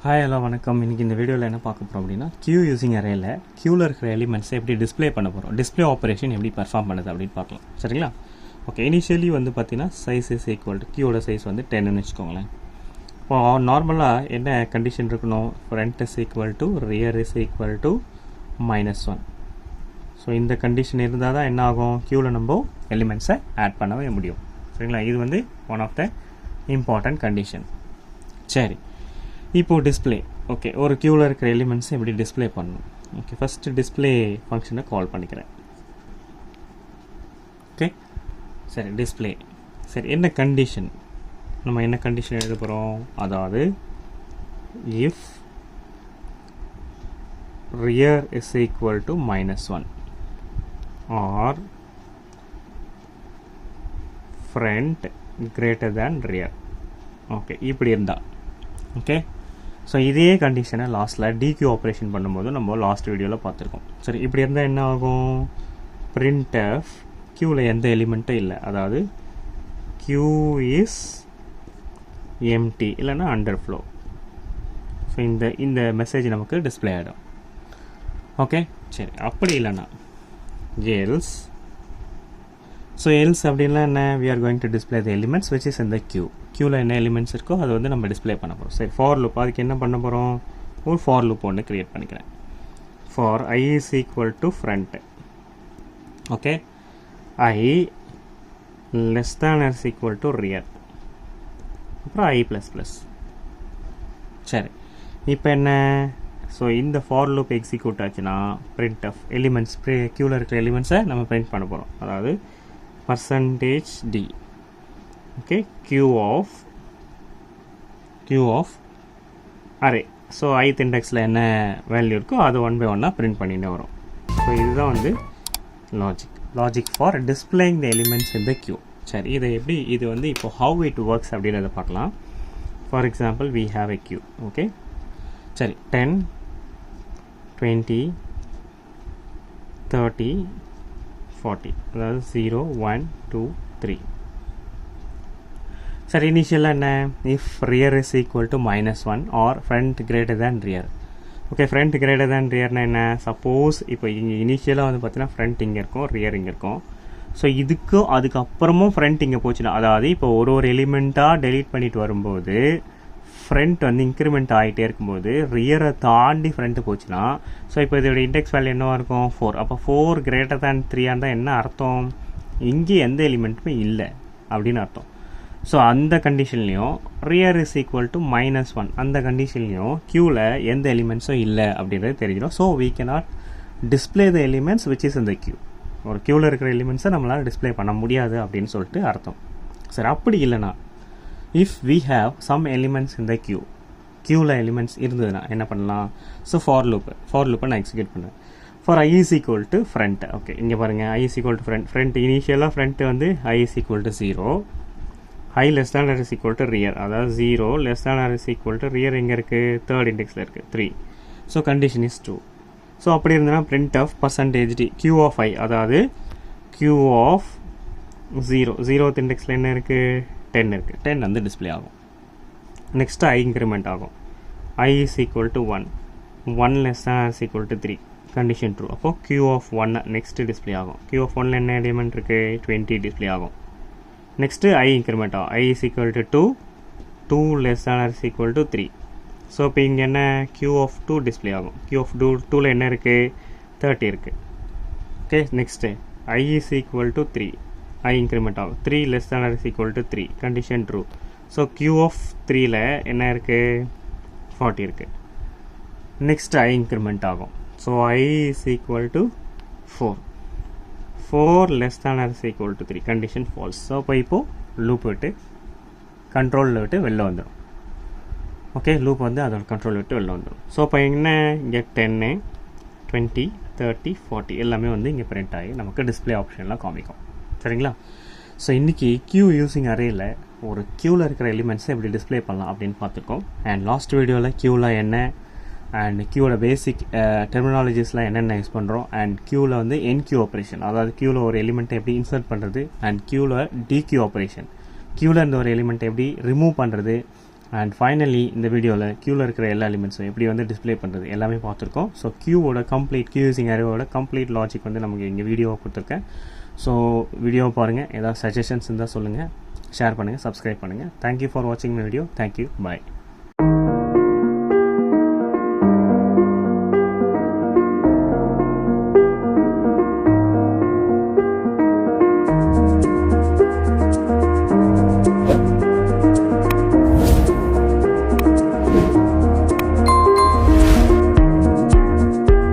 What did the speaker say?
Hi hello வணக்கம். இன்றைக்கி இந்த வீடியோவில் என்ன பார்க்க போகிறோம் அப்படின்னா கியூ யூசிங் அரேயில் கியூவில் இருக்கிற எலிமெண்ட்ஸை எப்படி டிஸ்ப்ளே பண்ண போகிறோம், டிஸ்ப்ளே ஆப்ரேஷன் எப்படி பர்ஃபார்ம் பண்ணுது அப்படின்னு பார்க்கலாம். சரிங்களா? ஓகே, இனிஷியலி வந்து பார்த்தீங்கன்னா சைஸ் இஸ் ஈக்குவல் டு கியூவோட சைஸ் வந்து 10ன்னு வச்சுக்கோங்களேன். இப்போ நார்மலாக என்ன கண்டிஷன் இருக்கணும், front is equal to rear is equal to -1. So இந்த கண்டிஷன் இருந்தால் தான் என்ன ஆகும், கியூவில் நம்ம எலிமெண்ட்ஸை ஆட் பண்ணவே முடியும். சரிங்களா? இது வந்து one of the important condition. சரி, இப்போது டிஸ்பிளே. ஓகே, ஒரு கியூவில் இருக்கிற எலிமெண்ட்ஸை எப்படி டிஸ்பிளே பண்ணணும். ஓகே, ஃபஸ்ட்டு டிஸ்பிளே ஃபங்க்ஷனை கால் பண்ணிக்கிறேன். ஓகே, சரி, டிஸ்பிளே. சரி, என்ன கண்டிஷன், நம்ம என்ன கண்டிஷன் எழுத போகிறோம், அதாவது if rear is equal to -1 or front greater than rear. Okay, இப்படி இருந்தால். ஓகே, ஸோ இதே கண்டிஷனை லாஸ்ட்டில் டிக்யூ ஆப்ரேஷன் பண்ணும்போது நம்ம லாஸ்ட் வீடியோவில் பார்த்துருக்கோம். சரி, இப்படி இருந்தால் என்ன ஆகும், printf கியூவில் எந்த எலிமெண்ட்டும் இல்லை, அதாவது கியூ இஸ் எம்டி இல்லைன்னா அண்டர்ஃப்ளோ. ஸோ இந்த மெசேஜ் நமக்கு டிஸ்பிளே ஆகிடும். ஓகே, சரி, அப்படி இல்லைன்னா எல்ஸ். ஸோ எல்ஸ் அப்படின்னா என்ன, we are going to display the elements which is in the queue. கியூவில் என்ன எலிமெண்ட்ஸ் இருக்கோ அது வந்து நம்ம டிஸ்பிளே பண்ண போகிறோம். சரி, ஃபார் லூப், அதுக்கு என்ன பண்ண போகிறோம், ஒரு ஃபார் லூப் ஒன்று க்ரியேட் பண்ணிக்கிறேன். For I is equal to front. Okay, I less than is equal to rear, அப்புறம் ஐ ப்ளஸ் ப்ளஸ். சரி, இப்போ என்ன, ஸோ இந்த ஃபார் லூப் எக்ஸிக்யூட் ஆச்சுன்னா printf எலிமெண்ட்ஸ், கியூவில் இருக்கிற எலிமெண்ட்ஸை நம்ம பிரிண்ட் பண்ண போகிறோம். அதாவது %d. Okay, q of array. So ith இண்டெக்ஸில் என்ன வேல்யூ இருக்கோ அது 1 by 1 பிரிண்ட் பண்ணிட்டு வரும். ஸோ இதுதான் வந்து logic for displaying the elements in the queue. சரி, இதை எப்படி, இது வந்து இப்போ ஹவு இட் ஒர்க்ஸ் அப்படின்றத பார்க்கலாம். For example we have a queue. Okay, சரி, 10 20 30 40, அதாவது 0 1 2 3. சரி, இனிஷியலாக என்ன, if rear is equal to -1 or front greater than rear. Okay, front greater than ரியர்னா என்ன, சப்போஸ் இப்போ இங்கே இனிஷியலாக வந்து பார்த்தீங்கன்னா ஃப்ரண்ட் இங்கே இருக்கும், ரியர் இங்கே இருக்கும். ஸோ அதுக்கப்புறமும் ஃப்ரண்ட் இங்கே போச்சுன்னா, அதாவது இப்போ ஒரு எலிமெண்ட்டாக டெலீட் பண்ணிட்டு வரும்போது ஃப்ரண்ட் வந்து இன்க்ரிமெண்ட் ஆகிட்டே இருக்கும்போது ரியரை தாண்டி ஃப்ரண்ட்டு போச்சுன்னா, ஸோ இப்போ இதோட இண்டெக்ஸ் வேல்யூ என்னவாக இருக்கும், 4. அப்போ 4 கிரேட்டர் தேன் 3 இருந்தால் என்ன அர்த்தம், இங்கே எந்த எலிமெண்ட்டுமே இல்லை அப்படின்னு அர்த்தம். ஸோ அந்த கண்டிஷன்லையும் ரியர் இஸ் ஈக்குவல் டு -1 அந்த கண்டிஷன்லையும் கியூவில் எந்த எலிமெண்ட்ஸும் இல்லை அப்படின்றது தெரிஞ்சிடும். So we cannot display the elements which is in the queue. ஒரு கியூவில் இருக்கிற எலிமெண்ட்ஸை நம்மளால் டிஸ்பிளே பண்ண முடியாது அப்படின்னு சொல்லிட்டு அர்த்தம். சரி, அப்படி இல்லைனா if we have some elements in the queue, queueல எலிமெண்ட்ஸ் இருந்ததுன்னா என்ன பண்ணலாம், ஸோ ஃபார் லூப்பை நான் எக்ஸிக்யூட் பண்ணுவேன். For i is equal to front. Okay, இங்கே பாருங்கள், i is equal to front இனிஷியலாக ஃப்ரண்ட் வந்து i is equal to 0, i less than or is equal to rear, அதாவது 0 less than or is equal to rear எங்கே இருக்குது, third இண்டெக்ஸில் இருக்குது 3. So condition is 2. So அப்படி இருந்ததுன்னா printf %d q of i, அதாவது q of 0th இண்டெக்ஸில் என்ன இருக்குது, 10 இருக்குது, 10 வந்து டிஸ்பிளே ஆகும். நெக்ஸ்ட்டு i இன்க்ரிமெண்ட் ஆகும், i is equal to 1 less than or is equal to 3, condition true. அப்போது q of 1 நெக்ஸ்ட்டு டிஸ்பிளே ஆகும். q of 1 என்ன எலிமெண்ட் இருக்குது, 20 டிஸ்பிளே ஆகும். நெக்ஸ்ட்டு i இன்க்ரிமெண்ட் ஆகும், i is equal to 2 less than or is equal to 3. So இப்போ இங்கே என்ன, q of 2 display ஆகும். q of 2ல் என்ன இருக்குது, 30 இருக்குது. Okay, next i is equal to 3, i increment ஆகும், 3 less than or is equal to 3, condition true. So q of 3ல் என்ன இருக்குது, 40 இருக்குது. நெக்ஸ்ட் i இன்க்ரிமெண்ட் ஆகும், so i is equal to 4 less than or is equal to 3, condition falls. So இப்போது loop விட்டு கண்ட்ரோலில் விட்டு வெளில வந்துடும். ஓகே, லூப் வந்து அதோட கண்ட்ரோல் விட்டு வெளில வந்துடும். ஸோ இப்போ என்ன, இங்கே 10 20 30 40 எல்லாமே வந்து இங்கே பிரிண்ட் ஆகி நமக்கு டிஸ்பிளே ஆப்ஷன்லாம் காமிக்கும். சரிங்களா? ஸோ இன்றைக்கி கியூ யூஸிங் அரேயில் ஒரு கியூவில் இருக்கிற எலிமெண்ட்ஸை எப்படி டிஸ்பிளே பண்ணலாம் அப்படின்னு பார்த்துருக்கோம். அண்ட் லாஸ்ட் வீடியோவில் கியூவில் என்ன அண்ட் கியூவோட பேசிக் டெர்மினாலஜிஸ்லாம் என்னென்ன யூஸ் பண்ணுறோம், அண்ட் கியூவில் வந்து என்கியூ ஆப்ரேஷன், அதாவது கியூவில் ஒரு எலிமெண்ட்டை எப்படி இன்சர்ட் பண்ணுறது, அண்ட் கியூவில் டிக்யூ ஆப்ரேஷன், கியூவில் இருந்த ஒரு எலிமெண்ட்டை எப்படி ரிமூவ் பண்ணுறது, அண்ட் ஃபைனலி இந்த வீடியோவில் க்யூவில் இருக்கிற எல்லா எலிமெண்ட்ஸும் எப்படி வந்து டிஸ்ப்ளே பண்ணுறது எல்லாமே பார்த்துருக்கோம். ஸோ க்யூவோட கம்ப்ளீட் க்யூ யூசிங் அரேவோட கம்ப்ளீட் லாஜிக் வந்து நமக்கு இங்கே வீடியோவை கொடுத்துருக்கேன். ஸோ வீடியோவை பாருங்கள், ஏதாவது சஜஷன்ஸ் இருந்தால் சொல்லுங்கள், ஷேர் பண்ணுங்கள், சப்ஸ்கிரைப் பண்ணுங்கள். தேங்க்யூ ஃபார் வாட்சிங் மை வீடியோ. Thank you, bye.